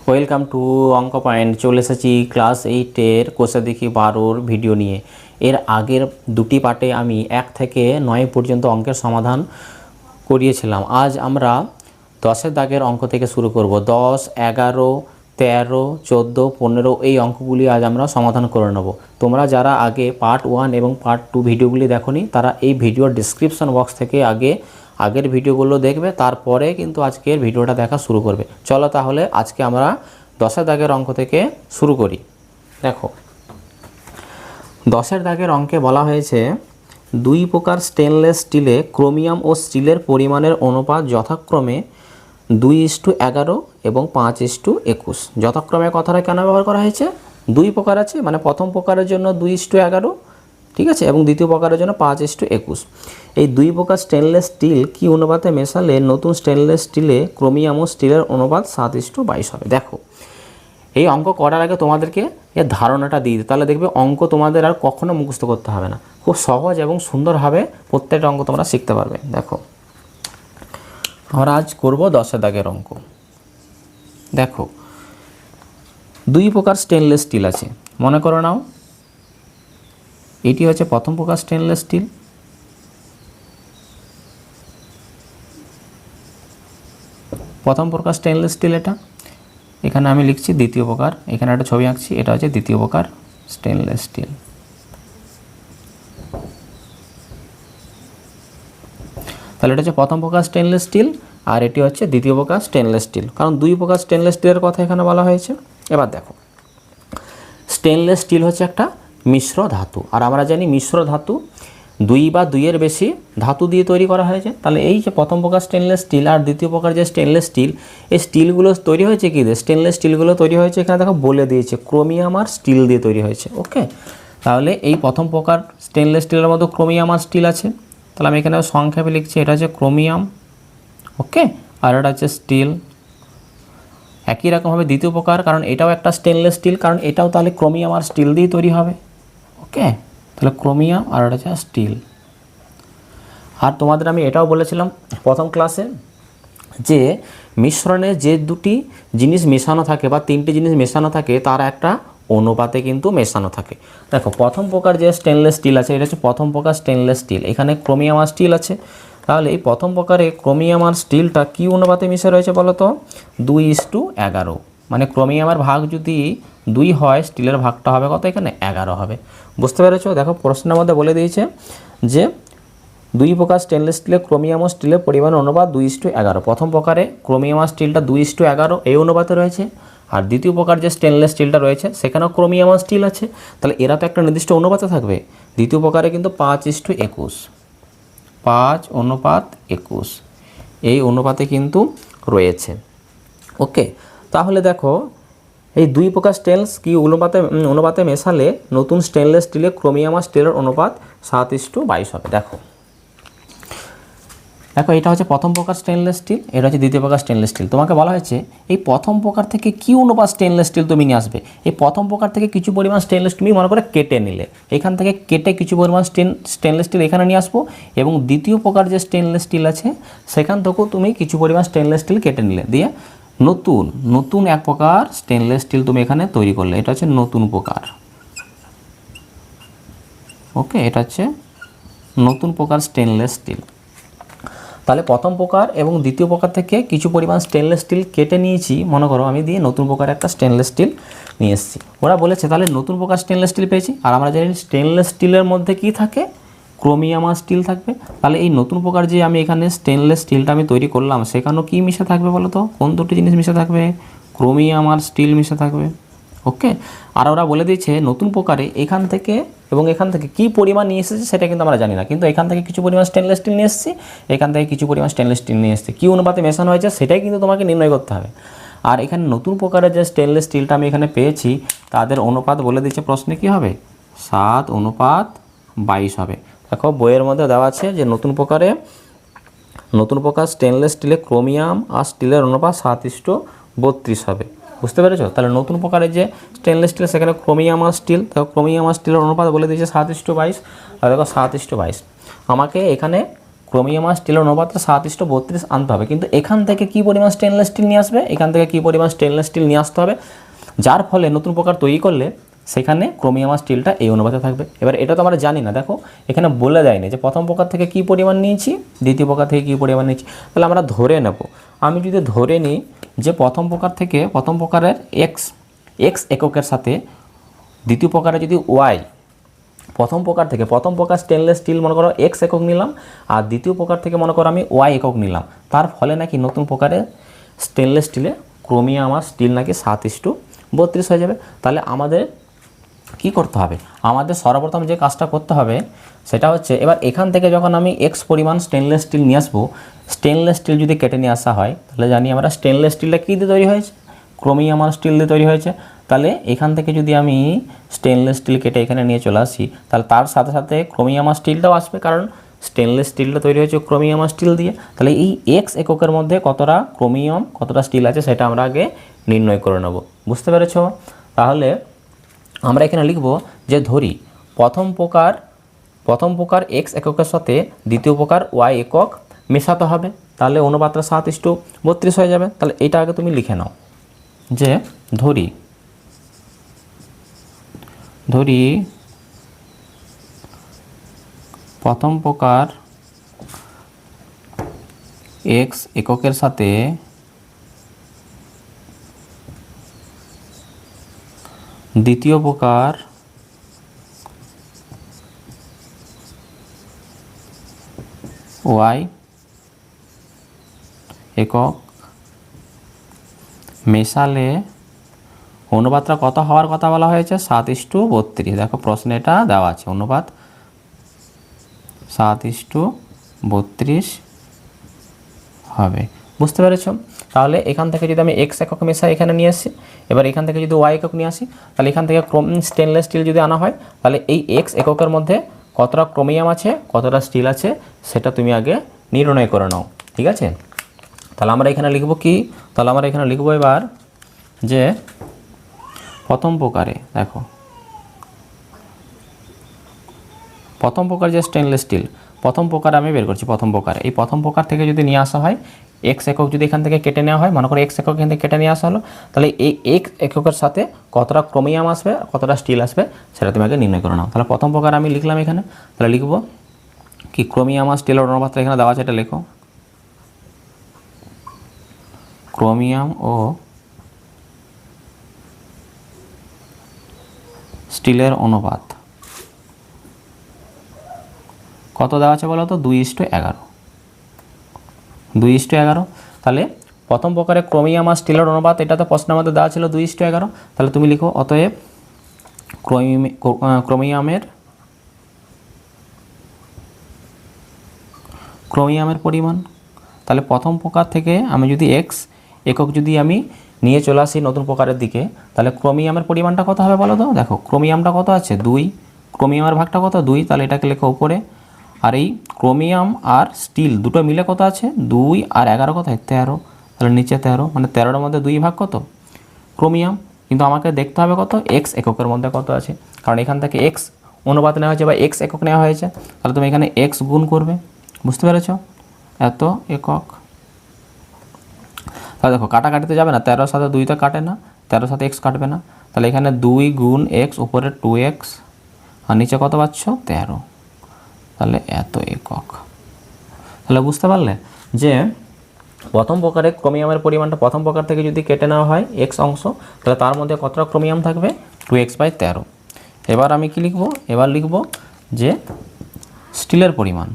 Welcome to অঙ্ক point. চলে এসেছি ক্লাস 8-এর কোষে দেখি 12-র ভিডিও নিয়ে। এর আগের দুটি পার্টে আমি 1 থেকে 9 পর্যন্ত অঙ্কের সমাধান করিয়েছিলাম। আজ আমরা 10-এর দাগের অঙ্ক থেকে শুরু করব। 10, 11, 13, 14, 15 এই অঙ্কগুলি আজ আমরা সমাধান করে নেব। তোমরা যারা আগে পার্ট 1 এবং পার্ট 2 ভিডিওগুলি দেখোনি তারা এই ভিডিওর ডিসক্রিপশন বক্স থেকে আগের ভিডিওগুলো দেখবে, তারপরে কিন্তু আজকের ভিডিওটা দেখা শুরু করবে। চলো তাহলে আজকে আমরা 10-এর দাগের অঙ্ক থেকে শুরু করি। দেখো 10-এর দাগের অঙ্কে বলা হয়েছে 2 প্রকার স্টেনলেস স্টিলে ক্রোমিয়াম ও স্টিলের পরিমাণের অনুপাত যথাক্রমে 2:11 এবং 5:21। যথাক্রমে কথাটা কেন ব্যবহার করা হয়েছে? 2 প্রকার আছে, মানে প্রথম প্রকারের জন্য 2:11, ঠিক আছে, এবং দ্বিতীয় প্রকারের জন্য 5:21। এই 2 প্রকার স্টেনলেস স্টিল কি অনুপাতে মেশালে নতুন স্টেনলেস স্টিলে ক্রোমিয়াম ও স্টিলের অনুপাত 7:22 হবে। দেখো এই অঙ্ক করার আগে তোমাদেরকে এর ধারণাটা দিয়ে দিই, তাহলে দেখবে অঙ্ক তোমাদের আর কখনো মুখস্থ করতে হবে না। খুব সহজ এবং সুন্দরভাবে প্রত্যেকটা অঙ্ক তোমরা শিখতে পারবে। দেখো আমরা আজ করব 10-এর দাগের অঙ্ক। দেখো 2 প্রকার স্টেনলেস স্টিল আছে, মনে করো নাও এটি হচ্ছে প্রথম প্রকার স্টেনলেস স্টিল, প্রথম প্রকার স্টেনলেস স্টিল এটা। এখানে আমি লিখছি দ্বিতীয় প্রকার, এখানে একটা ছবি আঁকছি, এটা হচ্ছে দ্বিতীয় প্রকার স্টেনলেস স্টিল। তাহলে এটা হচ্ছে প্রথম প্রকার স্টেনলেস স্টিল আর এটি হচ্ছে দ্বিতীয় প্রকার স্টেনলেস স্টিল, কারণ 2 প্রকার স্টেনলেস স্টিলের কথা এখানে বলা হয়েছে। এবার দেখো স্টেনলেস স্টিল হচ্ছে একটা মিশ্র ধাতু, আর আমরা জানি মিশ্র ধাতু 2 বা 2-এর বেশি ধাতু দিয়ে তৈরি করা হয়েছে। তাহলে এই যে প্রথম প্রকার স্টেনলেস স্টিল আর দ্বিতীয় প্রকার যে স্টেনলেস স্টিল, এই স্টিলগুলো তৈরি হয়েছে কি দিয়ে? স্টেনলেস স্টিলগুলো তৈরি হয়েছে এখানে দেখো বলে দিয়েছে ক্রোমিয়াম আর স্টিল দিয়ে তৈরি হয়েছে। ওকে, তাহলে এই প্রথম প্রকার স্টেনলেস স্টিলের মধ্যে ক্রোমিয়াম আর স্টিল আছে। তাহলে আমি এখানে সংক্ষেপে লিখছি, এটা হচ্ছে ক্রোমিয়াম, ওকে, আর এটা হচ্ছে স্টিল। একই রকমভাবে দ্বিতীয় প্রকার, কারণ এটাও একটা স্টেনলেস স্টিল, কারণ এটাও তাহলে ক্রোমিয়াম আর স্টিল দিয়ে তৈরি হবে। ওকে, তাহলে ক্রোমিয়াম আর এটা হচ্ছে স্টিল। আর তোমাদের আমি এটাও বলেছিলাম প্রথম ক্লাসে যে মিশ্রণে যে দুটি জিনিস মেশানো থাকে বা 3টে জিনিস মেশানো থাকে তার একটা অনুপাতে কিন্তু মেশানো থাকে। দেখো প্রথম প্রকার যে স্টেনলেস স্টিল আছে এটা হচ্ছে প্রথম প্রকার স্টেনলেস স্টিল, এখানে ক্রোমিয়াম আর স্টিল আছে। তাহলে এই প্রথম প্রকারে ক্রোমিয়াম আর স্টিলটা কী অনুপাতে মিশে রয়েছে বলো তো? 2:11, মানে ক্রোমিয়ামের ভাগ যদি 2 হয় স্টিলের ভাগটা হবে কত? এখানে 11 হবে। বুঝতে পেরেছো? দেখো প্রশ্নের মধ্যে বলে দিয়েছে যে 2 প্রকার স্টেনলেস স্টিলে ক্রোমিয়াম ও স্টিলের পরিমাণ অনুপাত 2:11। প্রথম প্রকারে ক্রোমিয়াম আর স্টিলটা 2:11 এই অনুপাতে রয়েছে, আর দ্বিতীয় প্রকার যে স্টেনলেস স্টিলটা রয়েছে সেখানেও ক্রোমিয়াম আর স্টিল আছে। তাহলে এরা তো একটা নির্দিষ্ট অনুপাতে থাকবে। দ্বিতীয় প্রকারে কিন্তু 5:21, 5:21 এই অনুপাতে কিন্তু রয়েছে। ওকে, তাহলে দেখো এই 2 প্রকার স্টেনলেস কি অনুপাতে মেশালে নতুন স্টেনলেস স্টিলে ক্রোমিয়াম আর স্টিলের অনুপাত 7:22 হবে। দেখো এটা হচ্ছে প্রথম প্রকার স্টেনলেস স্টিল, এটা হচ্ছে দ্বিতীয় প্রকার স্টেনলেস স্টিল। তোমাকে বলা হয়েছে এই প্রথম প্রকার থেকে কি অনুপাত স্টেনলেস স্টিল তুমি নিয়ে আসবে। এই প্রথম প্রকার থেকে কিছু পরিমাণ স্টেনলেস তুমি মনে করে কেটে নিলে, এখান থেকে কেটে কিছু পরিমাণ স্টেনলেস স্টিল এখানে নিয়ে আসবো, এবং দ্বিতীয় প্রকার যে স্টেনলেস স্টিল আছে সেখান থেকেও তুমি কিছু পরিমাণ স্টেনলেস স্টিল কেটে নিলে, দিয়ে নতুন এক প্রকার স্টেনলেস স্টিল তুমি এখানে তৈরি করলে, এটা হচ্ছে নতুন প্রকার। ওকে, এটা হচ্ছে নতুন প্রকার স্টেনলেস স্টিল। তাহলে প্রথম প্রকার এবং দ্বিতীয় প্রকার থেকে কিছু পরিমাণ স্টেনলেস স্টিল কেটে নিয়েছি, মনে করো আমি, দিয়ে নতুন প্রকার একটা স্টেনলেস স্টিল নিয়ে এসেছি। ওরা বলেছে তাহলে নতুন প্রকার স্টেনলেস স্টিল পেয়েছি, আর আমরা জানি স্টেনলেস স্টিলের মধ্যে কি থাকে? ক্রোমিয়াম আর স্টিল থাকবে। তাহলে এই নতুন প্রকার যে আমি এখানে স্টেনলেস স্টিলটা আমি তৈরি করলাম সেখানেও কি মিশে থাকবে বলো তো? কোন দুটি জিনিস মিশে থাকবে? ক্রোমিয়াম আর স্টিল মিশে থাকবে। ওকে, আর ওরা বলে দিয়েছে নতুন প্রকারে এখান থেকে এবং এখান থেকে কী পরিমাণ নিয়ে এসেছে সেটা কিন্তু আমরা জানি না, কিন্তু এখান থেকে কিছু পরিমাণ স্টেনলেস স্টিল নিয়ে এসেছি, এখান থেকে কিছু পরিমাণ স্টেনলেস স্টিল নিয়ে এসেছি। কী অনুপাতে মেশানো হয়েছে সেটাই কিন্তু তোমাকে নির্ণয় করতে হবে। আর এখানে নতুন প্রকারের যে স্টেনলেস স্টিলটা আমি এখানে পেয়েছি তাদের অনুপাত বলে দিচ্ছে প্রশ্নে কী হবে? 7:22 হবে। দেখো বইয়ের মধ্যে দেওয়া আছে যে নতুন প্রকার স্টেনলেস স্টিলে ক্রোমিয়াম আর স্টিলের অনুপাত 7:32 হবে। বুঝতে পেরেছো? তাহলে নতুন প্রকারের যে স্টেনলেস স্টিল সেখানে ক্রোমিয়াম আর স্টিল, দেখো ক্রোমিয়াম আর স্টিলের অনুপাত বলে দিয়েছে 7:22, আর দেখো 7:22। আমাকে এখানে ক্রোমিয়াম আর স্টিলের অনুপাতটা 7:32 আনতে হবে। কিন্তু এখান থেকে কি পরিমাণ স্টেনলেস স্টিল নিয়ে আসবে, এখান থেকে কি পরিমাণ স্টেনলেস স্টিল নিয়ে আসতে হবে, যার ফলে নতুন প্রকার তৈরি করলে সেখানে ক্রোমিয়াম আর স্টিলটা এই অনুপাতে থাকবে। এবার এটা তো আমরা জানি না, দেখো এখানে বলে দেয়নি যে প্রথম প্রকার থেকে কি পরিমাণ নিয়েছি, দ্বিতীয় প্রকার থেকে কি পরিমাণ নিয়েছি। তাহলে আমরা ধরে নেব, আমি যদি ধরে নিই যে প্রথম প্রকার থেকে প্রথম প্রকারের এক্স এককের সাথে দ্বিতীয় প্রকারে যদি ওয়াই, প্রথম প্রকার স্টেনলেস স্টিল মনে করো এক্স একক নিলাম, আর দ্বিতীয় প্রকার থেকে মনে করো আমি ওয়াই একক নিলাম, তার ফলে নাকি নতুন প্রকারে স্টেনলেস স্টিলে ক্রোমিয়াম আর স্টিল নাকি 7:32 হয়ে যাবে। তাহলে আমাদের কি করতে হবে, আমাদের সর্বপ্রথম যে কাজটা করতে হবে সেটা হচ্ছে, এবার এখান থেকে যখন আমি এক্স পরিমাণ স্টেনলেস স্টিল নিয়ে আসবো, স্টেনলেস স্টিল যদি কেটে নিয়ে আসা হয় তাহলে জানি আমরা স্টেনলেস স্টিলটা কী দিয়ে তৈরি হয়েছে, ক্রোমিয়াম আর স্টিল দিয়ে তৈরি হয়েছে। তাহলে এখান থেকে যদি আমি স্টেনলেস স্টিল কেটে এখানে নিয়ে চলে আসি, তাহলে তার সাথে সাথে ক্রোমিয়াম আর স্টিলটাও আসবে, কারণ স্টেনলেস স্টিলটা তৈরি হয়েছে ক্রোমিয়াম আর স্টিল দিয়ে। তাহলে এই এক্স এককের মধ্যে কতটা ক্রোমিয়াম কতটা স্টিল আছে সেটা আমরা আগে নির্ণয় করে নেব। বুঝতে পেরেছ? তাহলে আমরা এখানে লিখব যে ধরি প্রথম প্রকার এক্স এককের সাথে দ্বিতীয় প্রকার ওয়াই একক মেশাতে হবে, তাহলে অনুপাতটা 7:32 হয়ে যাবে। তাহলে এটা আগে তুমি লিখে নাও যে ধরি প্রথম প্রকার এক্স এককের সাথে দ্বিতীয় প্রকার ওয়াই একক মেশালে অনুপাতটা কত হওয়ার কথা বলা হয়েছে, 7:32। দেখো প্রশ্নে এটা দেওয়া আছে, অনুপাত 7:32 হবে। বুঝতে পেরেছ? তাহলে এখান থেকে যদি আমি এক্স একক মেশাই এখানে নিয়ে আসি, এবার এখান থেকে যদি ওয়াই একক নিয়ে আসি, তাহলে এখান থেকে স্টেনলেস স্টিল যদি আনা হয়, তাহলে এই এক্স এককের মধ্যে কতটা ক্রোমিয়াম আছে কতটা স্টিল আছে সেটা তুমি আগে নির্ণয় করে নাও। ঠিক আছে? তাহলে আমরা এখানে লিখব কি, তাহলে আমরা এখানে লিখব এবার যে প্রথম প্রকারে, দেখো প্রথম প্রকার যে স্টেনলেস স্টিল, প্রথম প্রকার আমি বের করছি, প্রথম প্রকারে এই প্রথম প্রকার থেকে যদি নিয়ে আসা হয় এক্স একক, যদি এখান থেকে কেটে নেওয়া হয়, মনে করো এক্স একক এখান থেকে কেটে নিয়ে আসা হলো, তাহলে এই এক্স এককের সাথে কতটা ক্রোমিয়াম আসবে কতটা স্টিল আসবে সেটা তুমি আগে নির্ণয় করে নাও। তাহলে প্রথম প্রকার আমি লিখলাম এখানে, তাহলে লিখব কি ক্রোমিয়াম আর স্টিলের অনুপাতটা এখানে দেওয়া আছে, এটা লেখো ক্রোমিয়াম ও স্টিলের অনুপাত কত দেওয়া আছে বলো তো, 2:11। 2:11। তাহলে প্রথম প্রকারে ক্রোমিয়াম আর স্টিলের অনুপাত, এটা তো প্রশ্নের মধ্যে দেওয়া ছিল 2:11। তাহলে তুমি লিখো অতএব ক্রোমিয়ামের পরিমাণ। তাহলে প্রথম প্রকার থেকে আমি যদি এক্স একক যদি আমি নিয়ে চলে আসি নতুন প্রকারের দিকে, তাহলে ক্রোমিয়ামের পরিমাণটা কত হবে বলো তো, দেখো ক্রোমিয়ামটা কত আছে 2, ক্রোমিয়ামের ভাগটা কত 2, তাহলে এটাকে লেখো উপরে। আর এই ক্রোমিয়াম আর স্টিল দুটো মিলে কত আছে 2 আর 11 কত 13, তাহলে নিচে 13, মানে 13-এর মধ্যে 2 ভাগ কত ক্রোমিয়াম। কিন্তু আমাকে দেখতে হবে কত এক্স এককের মধ্যে কত আছে, কারণ এখান থেকে এক্স অনুপাত নেওয়া হয়েছে বা এক্স একক নেওয়া হয়েছে, তাহলে তুমি এখানে এক্স গুণ করবে। বুঝতে পেরেছ? এত একক। তাহলে দেখো কাটাকাটিতে যাবে না, 13-এর সাথে 2 তো কাটে না, 13-এর সাথে এক্স কাটবে না, তাহলে এখানে 2 গুণ এক্স উপরে 2x আর নিচে কত পাচ্ছ 13, তাহলে এত একক। তাহলে বুঝতে পারলে যে প্রথম প্রকারে ক্রোমিয়ামের পরিমাণটা প্রথম প্রকার থেকে যদি কেটে নেওয়া হয় এক্স অংশ, তাহলে তার মধ্যে কতটা ক্রোমিয়াম থাকবে 2x/13। এবার আমি কি লিখব, এবার লিখব যে স্টিলের পরিমাণ,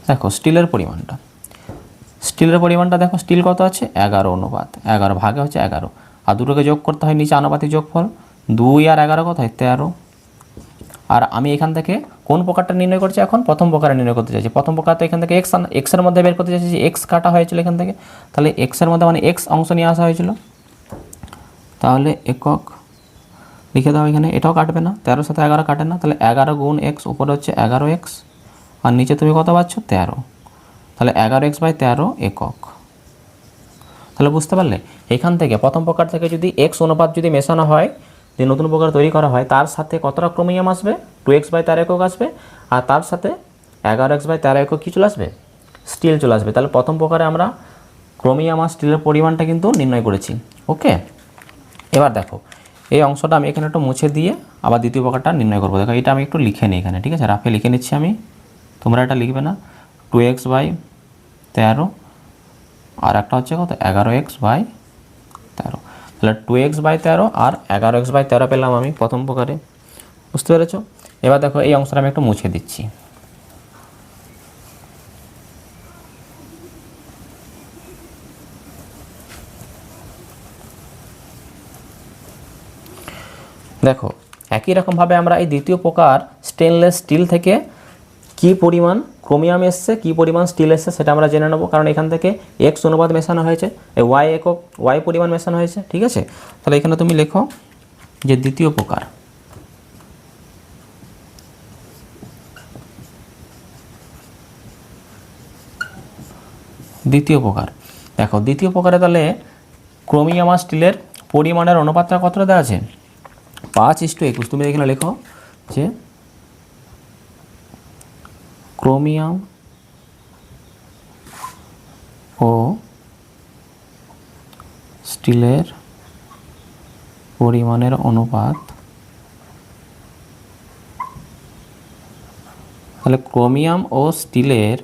দেখো স্টিলের পরিমাণটা দেখো স্টিল কত আছে 11 অনুপাত 11 ভাগে হচ্ছে 11, আর দুটোকে যোগ করতে হয় নিচে আনুপাতিক যোগফল, 2 আর 11 কত হয় 13। আর আমি এখান থেকে কোন প্রকারটা নির্ণয় করছি, এখন প্রথম প্রকারে নির্ণয় করতে চাইছি। প্রথম প্রকার তো এখান থেকে এক্সের মধ্যে বের করতে চাইছি, যে এক্স কাটা হয়েছিল এখান থেকে, তাহলে এক্সের মধ্যে মানে এক্স অংশ নিয়ে আসা হয়েছিল, তাহলে একক লিখে দাও এখানে। এটাও কাটবে না, 13-এর সাথে 11 কাটে না, তাহলে 11 গুণ এক্স উপরে হচ্ছে 11x আর নিচে তুমি কত পাচ্ছ 13, তাহলে 11x/13 একক। তাহলে বুঝতে পারলে এখান থেকে প্রথম প্রকার থেকে যদি এক্স অনুপাত যদি মেশানো হয় যে নতুন প্রকার তৈরি করা হয় তার সাথে কতটা ক্রোমিয়াম আসবে, 2x/13 একক আসবে, আর তার সাথে 11x/13 একক কী চলে আসবে, স্টিল চলে আসবে। তাহলে প্রথম প্রকারে আমরা ক্রোমিয়াম আর স্টিলের পরিমাণটা কিন্তু নির্ণয় করেছি। ওকে, এবার দেখো এই অংশটা আমি এখানে একটু মুছে দিয়ে আবার দ্বিতীয় প্রকারটা নির্ণয় করবো। দেখো এটা আমি একটু লিখে নিই এখানে, ঠিক আছে, রাফে লিখে নিচ্ছি আমি, তোমরা এটা লিখবে না। 2x/13 আর একটা হচ্ছে কত, 11x/13। তাহলে 2x/13 আর 11x/13 পেলাম আমি প্রথম প্রকারে, বুঝতে পেরেছ? এবার দেখো এই অংশটা আমি একটু মুছে দিচ্ছি। দেখো একই রকমভাবে আমরা এই দ্বিতীয় প্রকার স্টেনলেস স্টিল থেকে কী পরিমাণ ক্রোমিয়াম এসছে, কী পরিমাণ স্টিল এসছে সেটা আমরা জেনে নেবো, কারণ এখান থেকে এক্স অনুপাত মেশানো হয়েছে, ওয়াই একক ওয়াই পরিমাণ মেশানো হয়েছে, ঠিক আছে। তাহলে এখানে তুমি লেখো যে দ্বিতীয় প্রকার, দেখো দ্বিতীয় প্রকারে তাহলে ক্রোমিয়াম আর স্টিলের পরিমাণের অনুপাতটা কতটা দেওয়া আছে, 5:21। তুমি এখানে লেখো যে ক্রোমিয়াম ও স্টিলের পরিমাণের অনুপাত, তাহলে ক্রোমিয়াম ও স্টিলের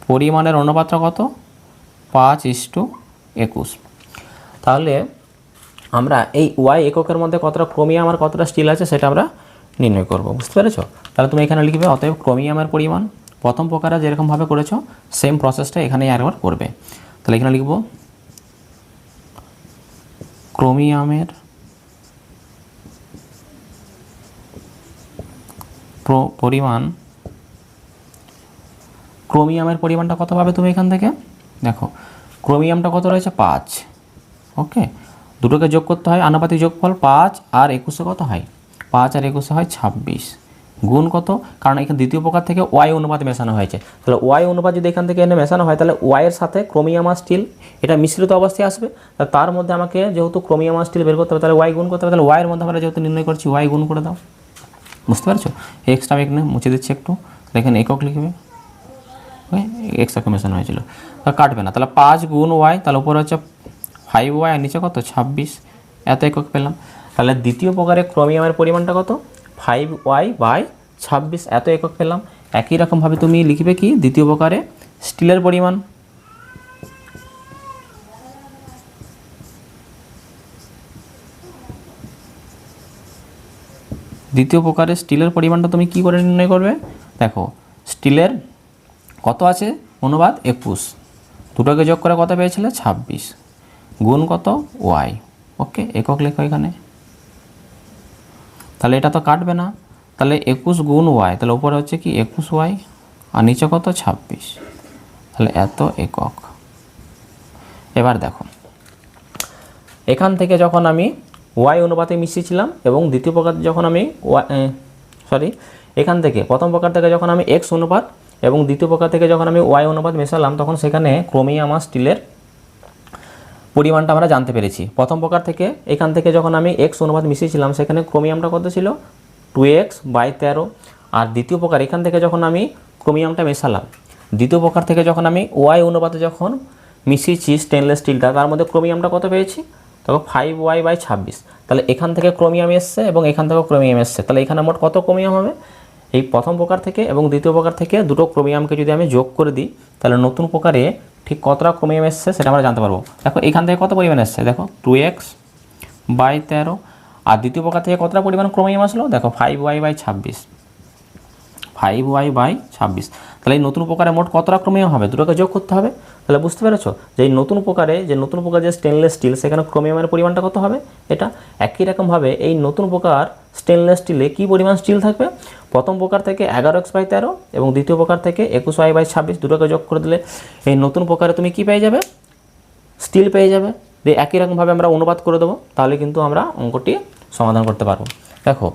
পরিমাণের অনুপাতটা কত, 5:21। তাহলে আমরা এই ওয়াই এককের মধ্যে কতটা ক্রোমিয়াম আর কতটা স্টিল আছে সেটা আমরা নির্ণয় করব, বুঝতে পেরেছ? তাহলে তুমি এখানে লিখবে অতএব ক্রোমিয়ামের পরিমাণ প্রথম প্রকারে যেরকমভাবে করেছো সেম প্রসেসটা এখানে আরেকবার করবে। তাহলে এখানে লিখব ক্রোমিয়ামের পরিমাণটা কত পাবে তুমি এখান থেকে, দেখো ক্রোমিয়ামটা কত রয়েছে, 5। ওকে, দুটোকে যোগ করতে হয়, আনুপাতিক যোগফল 5 আর 21 কত হয়, 5 আর 21 হয় 26, গুণ কত, কারণ এখানে দ্বিতীয় প্রকার থেকে ওয়াই অনুপাত মেশানো হয়েছে। তাহলে ওয়াই অনুপাত যদি এখান থেকে এনে মেশানো হয় তাহলে ওয়াইয়ের সাথে ক্রোমিয়াম আর স্টিল এটা মিশ্রিত অবস্থায় আসবে। তার মধ্যে আমাকে যেহেতু ক্রোমিয়াম আর স্টিল বের করতে হবে তাহলে ওয়াই গুণ করতে হবে, তাহলে ওয়াইয়ের মধ্যে আমরা যেহেতু নির্ণয় করছি ওয়াই গুণ করে দাও, বুঝতে পারছো? এক্সটা আমি এখানে মুছে দিচ্ছি একটু, এখানে একক লিখবে, এক্সটাকে মেশানো হয়েছিল, কাটবে না। তাহলে 5 গুণ ওয়াই, তাহলে উপরে হচ্ছে 5y আর নিচে কত 26, এত একক পেলাম। তাহলে দ্বিতীয় প্রকারে ক্রোমিয়ামের পরিমাণটা কত, 5y/26, এত একক পেলাম। একই রকমভাবে তুমি লিখবে কি দ্বিতীয় প্রকারে স্টিলের পরিমাণ, দ্বিতীয় প্রকারে স্টিলের পরিমাণটা তুমি কি করে নির্ণয় করবে, দেখো স্টিলের কত আছে অনুপাত 21, দুটোকে যোগ করে কত পেয়েছিলে 26, গুণ কত ওয়াই। ওকে, একক লেখো এখানে, তাহলে এটা তো কাটবে না, তাহলে 21 গুণ ওয়াই, তাহলে উপরে হচ্ছে কি 21y আর নিচে কত 26, তাহলে এত একক। এবার দেখো এখান থেকে যখন আমি ওয়াই অনুপাতে মিশিয়েছিলাম এবং দ্বিতীয় প্রকার যখন আমি এখান থেকে প্রথম প্রকার থেকে যখন আমি এক্স অনুপাত এবং দ্বিতীয় প্রকার থেকে যখন আমি ওয়াই অনুপাত মেশালাম তখন সেখানে ক্রোমিয়াম আর স্টিলের পরিমাণটা আমরা জানতে পেরেছি। প্রথম প্রকার থেকে এখান থেকে যখন আমি এক্স অনুপাত মিশিয়েছিলাম সেখানে ক্রোমিয়ামটা কত ছিল, 2x/13, আর দ্বিতীয় প্রকার এখান থেকে যখন আমি ক্রোমিয়ামটা মেশালাম, দ্বিতীয় প্রকার থেকে যখন আমি ওয়াই অনুপাতে যখন মিশিয়েছি স্টেনলেস স্টিলটা তার মধ্যে ক্রোমিয়ামটা কত পেয়েছি, তখন 5y/26। তাহলে এখান থেকে ক্রোমিয়াম এসছে এবং এখান থেকেও ক্রোমিয়াম এসছে, তাহলে এখানে মোট কত ক্রোমিয়াম হবে, এই প্রথম প্রকার থেকে এবং দ্বিতীয় প্রকার থেকে দুটো ক্রোমিয়ামকে যদি আমি যোগ করে দিই তাহলে নতুন প্রকারে ঠিক কতটা ক্রোমিয়াম এসছে সেটা আমরা জানতে পারবো। দেখো এখান থেকে কত পরিমাণ এসছে, দেখো 2x/13, আর দ্বিতীয় প্রকার থেকে কতটা পরিমাণ ক্রোমিয়াম আসলো, দেখো 5y/26, 5y/26। তাহলে এই নতুন প্রকারে মোট কতটা ক্রোমিয়াম হবে, দুটোকে যোগ করতে হবে। তাহলে বুঝতে পেরেছো যে এই নতুন প্রকারে যে স্টেনলেস স্টিল সেখানে ক্রোমিয়ামের পরিমাণটা কত হবে, এটা একই রকমভাবে এই নতুন প্রকার স্টেনলেস স্টিলে কী পরিমাণ স্টিল থাকবে, প্রথম প্রকার থেকে 11x/13 এবং দ্বিতীয় প্রকার থেকে 21y/26, দুটোকে যোগ করে দিলে এই নতুন প্রকারে তুমি কি পেয়ে যাবে, স্টিল পেয়ে যাবে। দিয়ে একই রকমভাবে আমরা অনুপাত করে দেবো, তাহলে কিন্তু আমরা অঙ্কটি সমাধান করতে পারবো। দেখো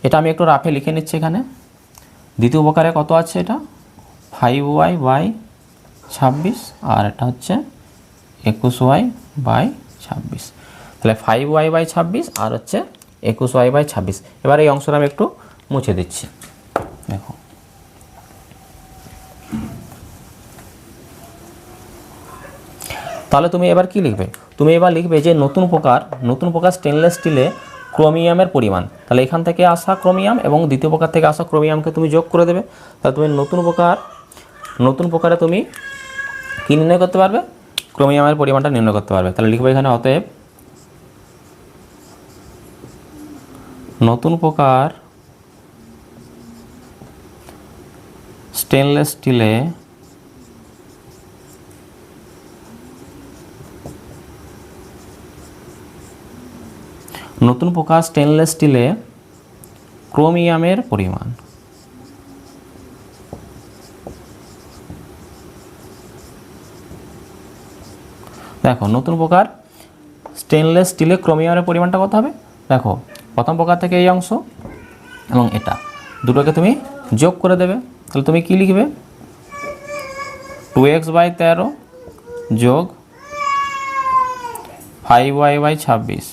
এটা আমি একটু রাফে লিখে নিচ্ছি এখানে, দ্বিতীয় প্রকারে কত আছে, এটা 5y/26 আর এটা হচ্ছে 21y/26। তাহলে 5y/26 আর হচ্ছে 21y/26। এবার এই অংশটা আমি একটু মুছে দিচ্ছি। দেখো তাহলে তুমি এবার কি লিখবে, তুমি এবার লিখবে যে নতুন প্রকার স্টেনলেস স্টিলে ক্রোমিয়ামের পরিমাণ। তাহলে এখান থেকে আসা ক্রোমিয়াম এবং দ্বিতীয় প্রকার থেকে আসা ক্রোমিয়ামকে তুমি যোগ করে দেবে। তাহলে তুমি নতুন প্রকারে তুমি কী নির্ণয় করতে পারবে, ক্রোমিয়ামের পরিমাণটা নির্ণয় করতে পারবে। তাহলে লিখবে এখানে অতএব নতুন প্রকার স্টেনলেস স্টিলে ক্রোমিয়ামের পরিমাণ। দেখো নতুন প্রকার স্টেনলেস স্টিলে ক্রোমিয়ামের পরিমাণটা কত হবে, দেখো প্রথম প্রকার থেকে এই অংশ এবং এটা দুটোকে তুমি যোগ করে দেবে। তাহলে তুমি কি লিখবে, 2x/13 যোগ 5y/26।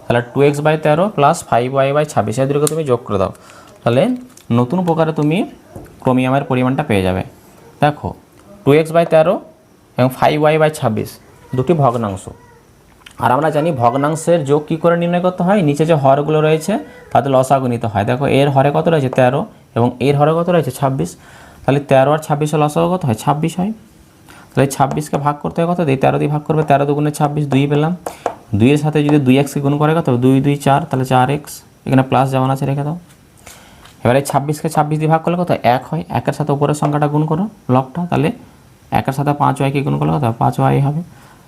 তাহলে 2x/13 প্লাস 5y/26 এই দুটোকে তুমি যোগ করে দাও। তাহলে নতুন প্রকারে তুমি ক্রোমিয়ামের পরিমাণটা পেয়ে যাবে। দেখো 2x/13 এবং 5y/26 দুটি ভগ্নাংশ, আর আমরা জানি ভগ্নাংশের যোগ কী করে নির্ণয় করতে হয়, নিচে যে হরগুলো রয়েছে তাদের লসাগু নিতে হয়। দেখো এর হরে কত রয়েছে 13 এবং এর হরে কত রয়েছে 26। তাহলে 13 আর 26 লসাগু কত হয় 26 হয়। তাহলে 26কে ভাগ করতে হয় কত দিয়ে, 13 দিয়ে ভাগ করবে, 13 দুগুণে 26, 2 পেলাম। 2 এর সাথে যদি 2xকে গুণ করে কত, 2 2 4, তাহলে 4x, এখানে প্লাস যেমন আছে রেখে দাও। এবারে 26কে 26 দিয়ে ভাগ করলে কত 1 হয়, 1-এর সাথে উপরের সংখ্যাটা গুণ করো লবটা, তাহলে 1-এর সাথে 5y-কে গুণ করলে কত 5y হবে।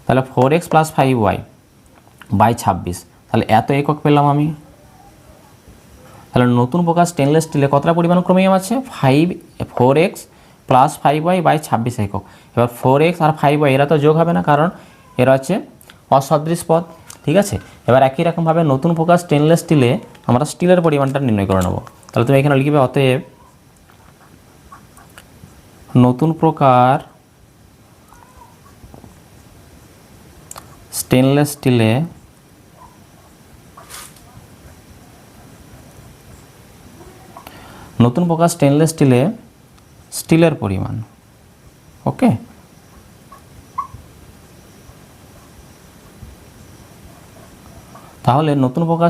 তাহলে 4x + 5y/26, তাহলে এত একক পেলাম আমি। তাহলে নতুন প্রকার স্টেনলেস স্টিলে কতটা পরিমাণ ক্রোমিয়াম আছে, 4x + 5y/26 একক। এবার 4x আর 5y এরা তো যোগ হবে না, কারণ এরা হচ্ছে অসদৃশ পদ, ঠিক আছে। এবার একই রকমভাবে নতুন প্রকার স্টেনলেস স্টিলে আমরা স্টিলের পরিমাণটা নির্ণয় করে নেব। তাহলে তুমি এখানে লিখবে অতএব নতুন প্রকার স্টেনলেস স্টিলে স্টিলের পরিমাণ, ওকে। তাহলে নতুন প্রকার